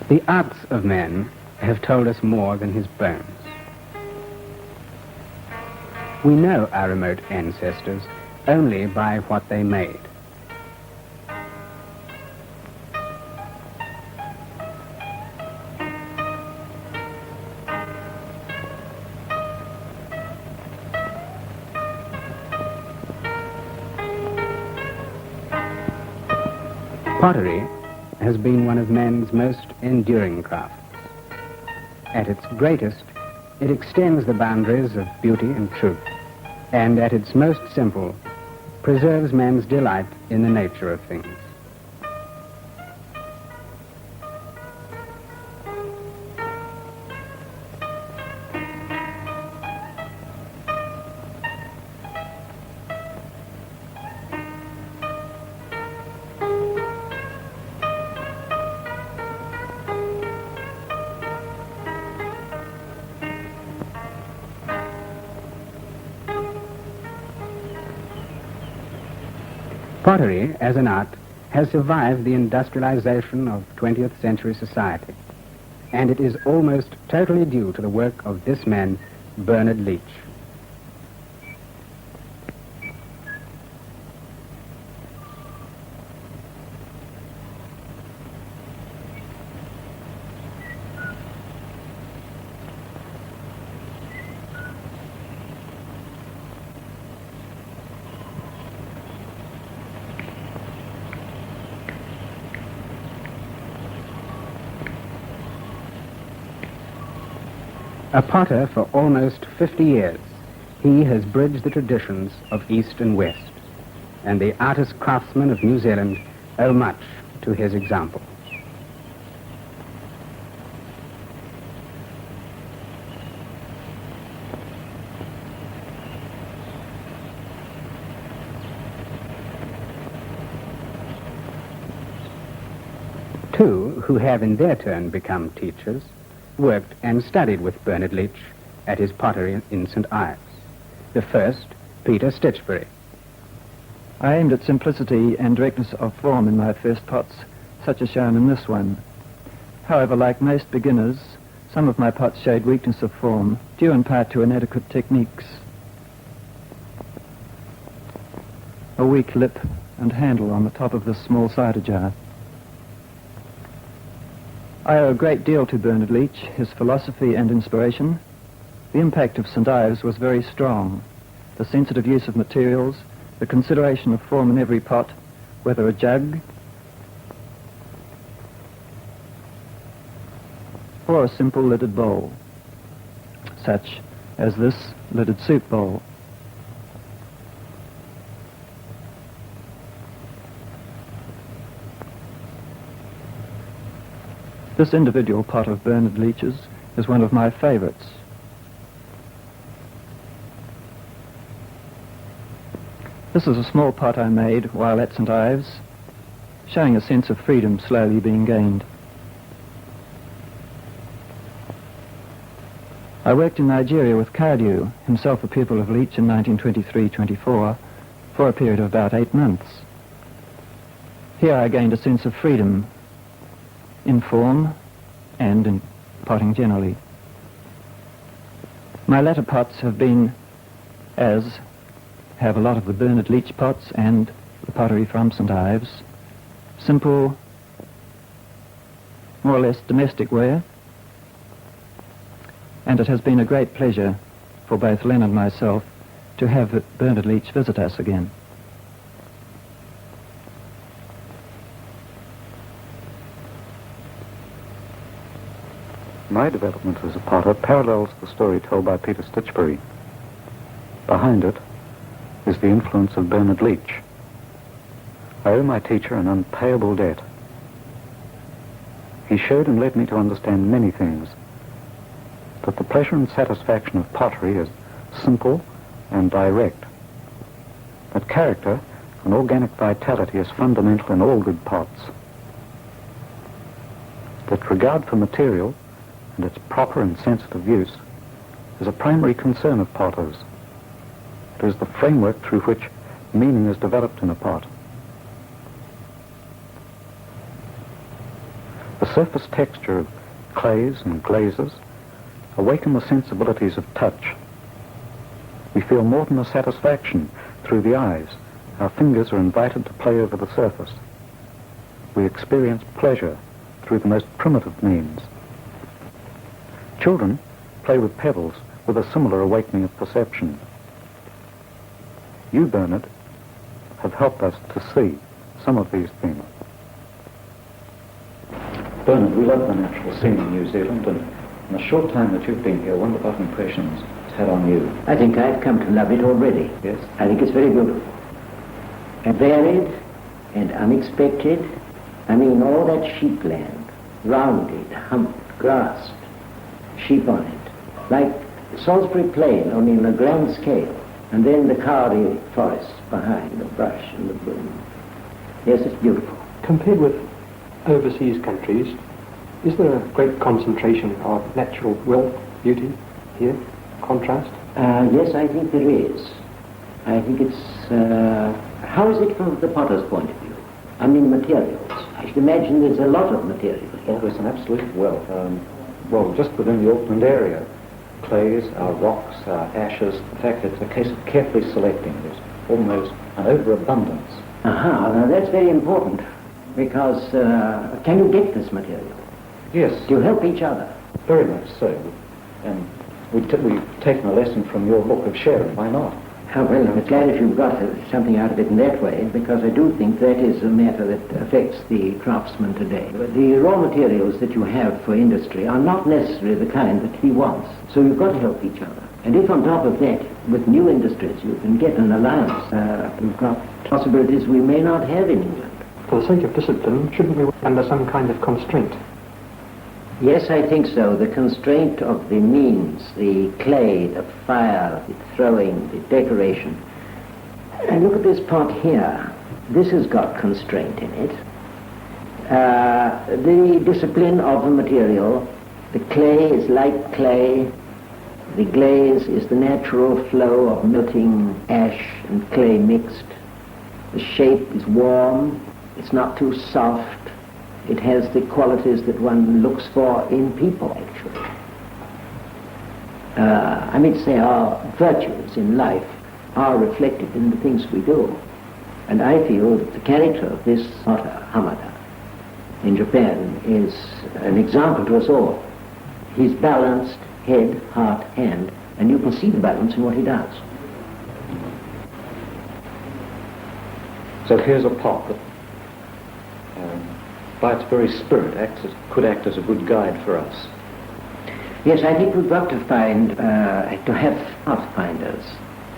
The arts of men have told us more than his bones. We know our remote ancestors only by what they made. Pottery has been one of men's most enduring crafts. At its greatest, it extends the boundaries of beauty and truth, and at its most simple, preserves man's delight in the nature of things. Pottery, as an art, has survived the industrialization of 20th century society, and it is almost totally due to the work of this man, Bernard Leach. A potter for almost 50 years, he has bridged the traditions of East and West, and the artist craftsmen of New Zealand owe much to his example. Two, who have in their turn become teachers, worked and studied with Bernard Leach at his pottery in St. Ives. The first, Peter Stichbury. I aimed at simplicity and directness of form in my first pots, such as shown in this one. However, like most beginners, some of my pots showed weakness of form, due in part to inadequate techniques. A weak lip and handle on the top of this small cider jar. I owe a great deal to Bernard Leach, his philosophy and inspiration. The impact of St. Ives was very strong. The sensitive use of materials, the consideration of form in every pot, whether a jug or a simple lidded bowl, such as this lidded soup bowl. This individual pot of Bernard Leach's is one of my favorites. This is a small pot I made while at St. Ives, showing a sense of freedom slowly being gained. I worked in Nigeria with Cardew, himself a pupil of Leach in 1923-24, for a period of about 8 months. Here I gained a sense of freedom in form and in potting generally. My latter pots have been, as have a lot of the Bernard Leach pots and the pottery from St. Ives, simple, more or less domestic ware, and it has been a great pleasure for both Len and myself to have Bernard Leach visit us again. My development as a potter parallels the story told by Peter Stichbury. Behind it is the influence of Bernard Leach. I owe my teacher an unpayable debt. He showed and led me to understand many things, but the pleasure and satisfaction of pottery is simple and direct. That character and organic vitality is fundamental in all good pots. That regard for material and its proper and sensitive use is a primary concern of potters. It is the framework through which meaning is developed in a pot. The surface texture of clays and glazes awaken the sensibilities of touch. We feel more than a satisfaction through the eyes. Our fingers are invited to play over the surface. We experience pleasure through the most primitive means. Children play with pebbles with a similar awakening of perception. You, Bernard, have helped us to see some of these things. Bernard, we love the natural scene in New Zealand, and in the short time that you've been here, wonder what impressions it's had on you. I think I've come to love it already. Yes? I think it's very beautiful. And varied and unexpected. I mean, all that sheepland, rounded, humped, grassed, sheep on it, like Salisbury Plain, only on a grand scale. And then the kauri forests behind, the brush and the broom. Yes, it's beautiful. Compared with overseas countries, is there a great concentration of natural wealth, beauty here, contrast? Yes, I think there is. I think it's... how is it from the potter's point of view? I mean materials. I should imagine there's a lot of material here. Well, there's an absolute wealth. Well, just within the Auckland area, clays, our rocks, our ashes. In fact, it's a case of carefully selecting. There's almost an overabundance. Aha, now that's very important, because can you get this material? Yes. Do you help each other? Very much so. And we've taken a lesson from your book of sharing. Why not? Oh, well, I'm glad if you've got something out of it in that way, because I do think that is a matter that affects the craftsman today. But the raw materials that you have for industry are not necessarily the kind that he wants. So you've got to help each other. And if on top of that, with new industries, you can get an alliance, you've got possibilities we may not have in England. For the sake of discipline, shouldn't we be under some kind of constraint? Yes, I think so. The constraint of the means, the clay, the fire, the throwing, the decoration. And look at this pot here. This has got constraint in it. The discipline of the material. The clay is light clay. The glaze is the natural flow of melting ash and clay mixed. The shape is warm. It's not too soft. It has the qualities that one looks for in people, actually. I mean, say our virtues in life are reflected in the things we do. And I feel that the character of this potter, Hamada, in Japan, is an example to us all. He's balanced, head, heart, hand, and you can see the balance in what he does. So here's a pot that, by its very spirit, could act as a good guide for us. Yes, I think we've got to find, to have pathfinders,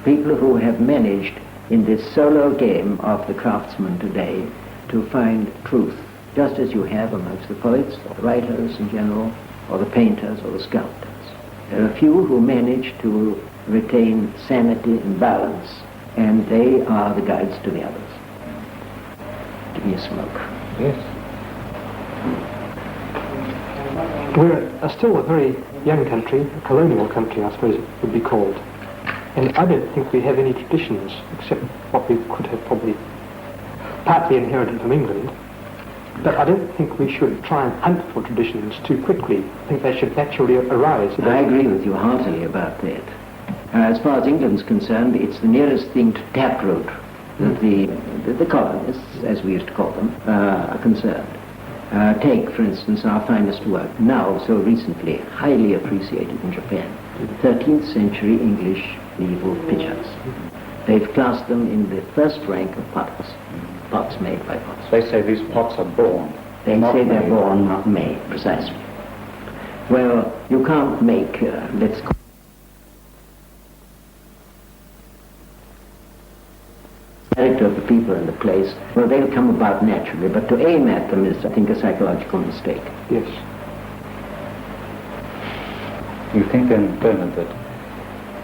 people who have managed in this solo game of the craftsman today to find truth, just as you have amongst the poets, or the writers in general, or the painters, or the sculptors. There are a few who manage to retain sanity and balance, and they are the guides to the others. Give me a smoke. Yes. We're still a very young country, a colonial country, I suppose it would be called. And I don't think we have any traditions, except what we could have probably partly inherited from England. But I don't think we should try and hunt for traditions too quickly. I think they should naturally arise. I agree with you heartily about that. As far as England's concerned, it's the nearest thing to taproot that the colonists, as we used to call them, are concerned. Take, for instance, our finest work, now so recently highly appreciated in Japan, 13th century English medieval pitchers. They've classed them in the first rank of potters, pots made by potters. They say these pots are born. They say they're born, not made, precisely. Well, you can't make, let's call character of the people and the place, well, they'll come about naturally, but to aim at them is, I think, a psychological mistake. Yes. You think then, Bernard, that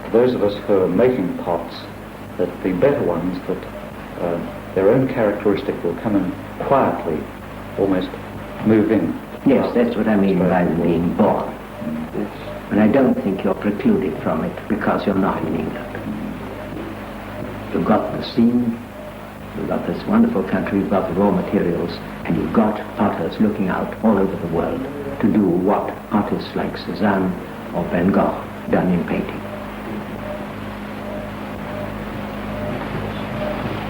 for those of us who are making pots, that the better ones, that their own characteristic will come in quietly, almost move in? Yes, that's what I mean by being born. Yes. But I don't think you're precluded from it because you're not in England. You've got the scene, We've got this wonderful country, we've got the raw materials, and you've got potters looking out all over the world to do what artists like Cézanne or Van Gogh done in painting.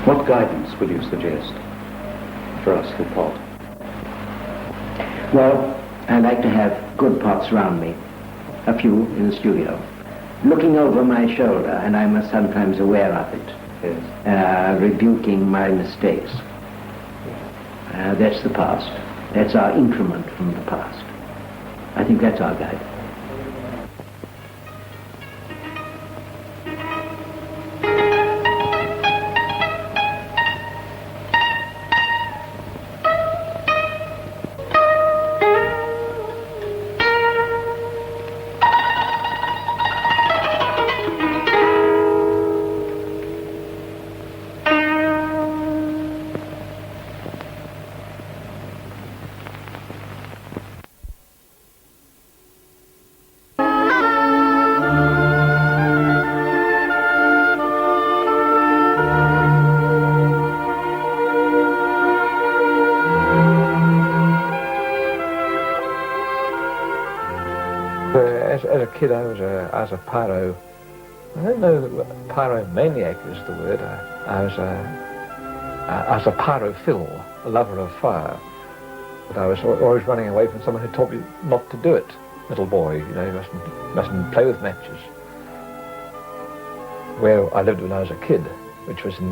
What guidance would you suggest for us who pot? Well, I like to have good pots round me, a few in the studio, looking over my shoulder, and I'm sometimes aware of it, Yes. rebuking my mistakes. That's the past. That's our increment from the past. I think that's our guide. As a kid, I was a pyro. I don't know that pyromaniac is the word. I was a pyrophile, a lover of fire. But I was always running away from someone who told me not to do it. Little boy, you know, you mustn't play with matches. Where I lived when I was a kid, which was in